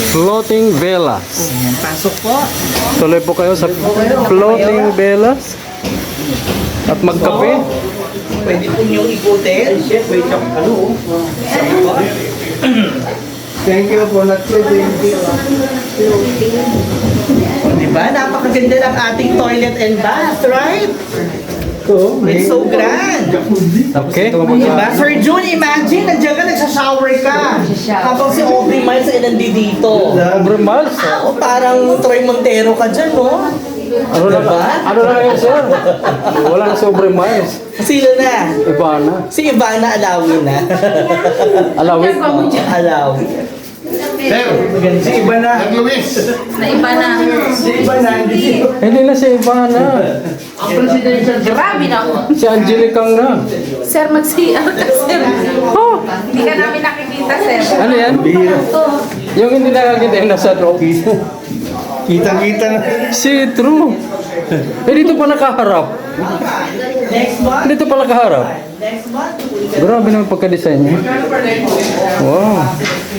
Floating Villas. Ayan, pasok po. Tuloy po kayo sa Floating Villas. At magkape. Pwede po niyong ikutin. Wait lang, ano? Thank you po. Diba? Napakaganda ng ating toilet and bath, right? It's so grand. Okay. Diba? Sir June, imagine, nandiyan ka, nagsashower ka. Habang si Aubrey Miles ay nandito. Aubrey Miles. O parang Troy Montero ka dyan, no? Ano na yun, sir? Wala na si Aubrey Miles. Sino na? Ivana. Si Ivana Alawi na. Alawit. Alawi. Si iba na. Luis. Naiba na. Si iba na. Hindi na si Ivana. Grabe na ako. Si Angelica na. Sir, mag-CR ka, sir. Oh, Hindi ka namin nakikita, sir. ano yan? Ito. Yung hindi nakakita yung nasa drop. Kita-kita na. Si True. Eh, dito pa nakaharap. Next month. Dito pa nakaharap. Next month. Grabe naman pagka-design niya. Wow.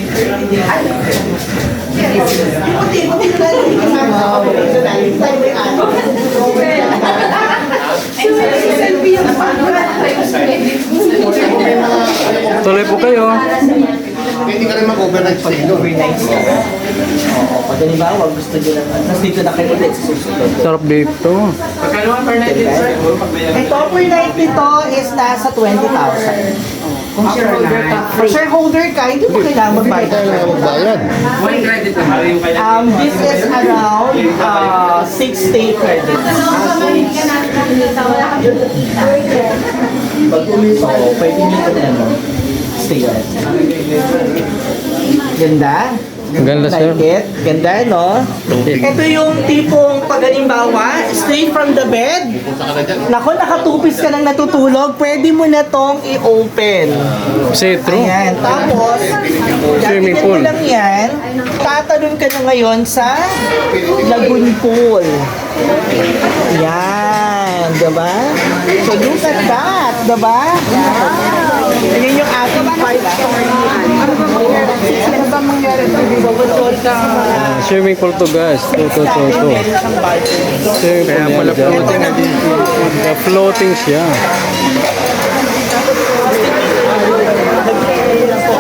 Puti na lang. Kasama sa operational. Tayo may ano. Tuloy po kayo. Hindi ka rin mag-overnight sa ilo. Oo, pag halimbawa gusto nyo lang. Tapos dito na kayo ulit sa susunod. Sarap dito. Ito per night nito is nasa 20,000. Kung shareholder ka. Kung shareholder ka, hindi mo kailangan magbayad. Bayad. This is around 6 day credits. Pag ulit ako, pwede nyo ito na stay on. Ganda? Ganda, sir. Like it? Ganda, no? Ito yung tipong pag halimbawa, straight from the bed. Nako, nakatupis ka nang natutulog, pwede mo na tong i-open. Si True. Ayan, tapos, Swimming gagawin mo pool. lang yan, tatalon ka na ngayon sa lagoon pool. Yan, diba? So look at that, diba? Yan yung ating 5-story. Ano ba mangyari? Swimming pool to, guys. Ito. Swimming pool yan dyan. Floating siya.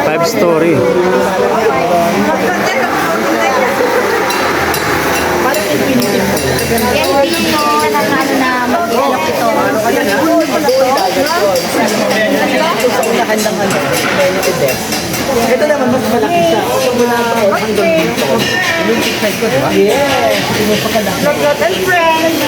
5-story. Hindi mo ano na mag-ialok ito. Ito naman, mas malaki siya. Ito mula hanggang dito. Yung side ko, diba? Yes. Ito mo pa kalaki. Look and friends.